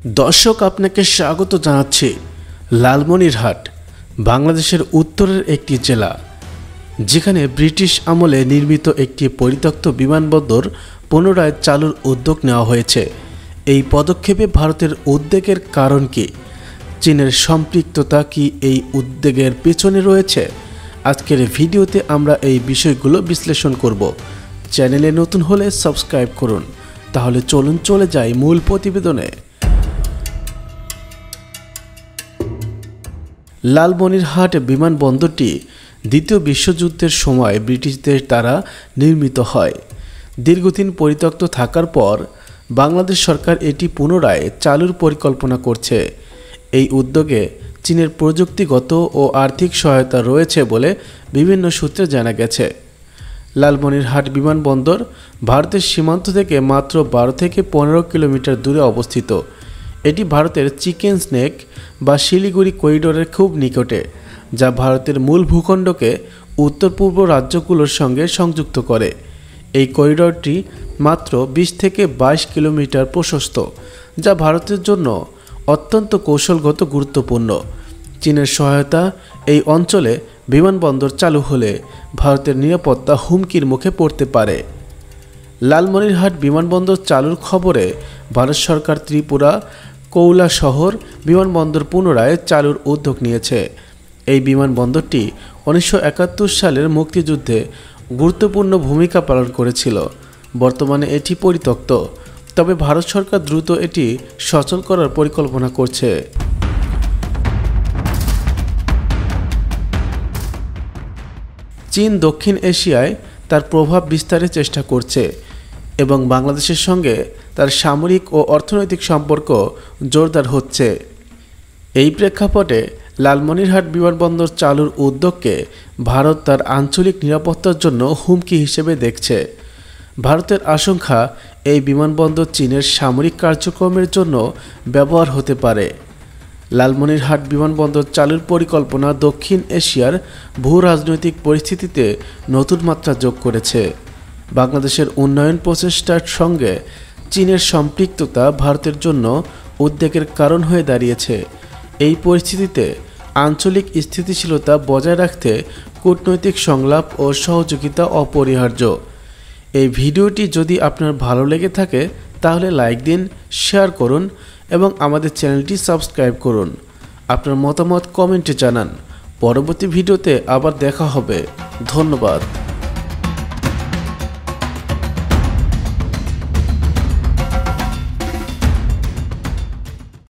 দর্শক আপনাকে স্বাগত জানাচ্ছি লালমনিরহাট, বাংলাদেশের উত্তরের একটি জেলা, যেখানে ব্রিটিশ আমলে নির্মিত একটি পরিত্যক্ত বিমানবন্দর পুনরায় চালুর উদ্যোগ নেওয়া হয়েছে। এই পদক্ষেপে ভারতের উদ্বেগের কারণ কি? চীনের সম্পৃক্ততা কি এই উদ্বেগের পেছনে রয়েছে? আজকের ভিডিওতে আমরা এই বিষয়গুলো বিশ্লেষণ করব। চ্যানেলে নতুন হলে সাবস্ক্রাইব করুন। তাহলে চলুন চলে যাই মূল প্রতিবেদনে। লালমনিরহাট বিমানবন্দরটি দ্বিতীয় বিশ্বযুদ্ধের সময় ব্রিটিশদের দ্বারা নির্মিত হয়। দীর্ঘদিন পরিত্যক্ত থাকার পর বাংলাদেশ সরকার এটি পুনরায় চালুর পরিকল্পনা করছে। এই উদ্যোগে চীনের প্রযুক্তিগত ও আর্থিক সহায়তা রয়েছে বলে বিভিন্ন সূত্রে জানা গেছে। লালমনিরহাট বিমানবন্দর ভারতের সীমান্ত থেকে মাত্র 12 থেকে 15 কিলোমিটার দূরে অবস্থিত। এটি ভারতের চিকেন স্নেক বা শিলিগুড়ি করিডোরের খুব নিকটে, যা ভারতের মূল ভূখণ্ডকে উত্তর পূর্ব রাজ্যগুলোর সঙ্গে সংযুক্ত করে। এই করিডোরটি মাত্র 20 থেকে 22 কিলোমিটার প্রশস্ত, যা ভারতের জন্য অত্যন্ত কৌশলগত গুরুত্বপূর্ণ। চীনের সহায়তা এই অঞ্চলে বিমানবন্দর চালু হলে ভারতের নিরাপত্তা হুমকির মুখে পড়তে পারে। লালমনিরহাট বিমানবন্দর চালুর খবরে ভারত সরকার ত্রিপুরা কৌলাশহর বিমানবন্দর পুনরায় চালুর উদ্যোগ নিয়েছে। এই বিমানবন্দরটি 1971 সালের মুক্তিযুদ্ধে গুরুত্বপূর্ণ ভূমিকা পালন করেছিল। বর্তমানে এটি পরিত্যক্ত, তবে ভারত সরকার দ্রুত এটি সচল করার পরিকল্পনা করছে। চীন দক্ষিণ এশিয়ায় তার প্রভাব বিস্তারের চেষ্টা করছে এবং বাংলাদেশের সঙ্গে তার সামরিক ও অর্থনৈতিক সম্পর্ক জোরদার হচ্ছে। এই প্রেক্ষাপটে লালমনিরহাট বিমানবন্দর চালুর উদ্যোগকে ভারত তার আঞ্চলিক নিরাপত্তার জন্য হুমকি হিসেবে দেখছে। ভারতের আশঙ্কা, এই বিমানবন্দর চীনের সামরিক কার্যক্রমের জন্য ব্যবহার হতে পারে। লালমনিরহাট বিমানবন্দর চালুর পরিকল্পনা দক্ষিণ এশিয়ার ভূ রাজনৈতিক পরিস্থিতিতে নতুন মাত্রা যোগ করেছে। বাংলাদেশের উন্নয়ন প্রচেষ্টার সঙ্গে চীনের সম্পৃক্ততা ভারতের জন্য উদ্বেগের কারণ হয়ে দাঁড়িয়েছে। এই পরিস্থিতিতে আঞ্চলিক স্থিতিশীলতা বজায় রাখতে কূটনৈতিক সংলাপ ও সহযোগিতা অপরিহার্য। এই ভিডিওটি যদি আপনার ভালো লেগে থাকে তাহলে লাইক দিন, শেয়ার করুন এবং আমাদের চ্যানেলটি সাবস্ক্রাইব করুন। আপনার মতামত কমেন্টে জানান। পরবর্তী ভিডিওতে আবার দেখা হবে। ধন্যবাদ।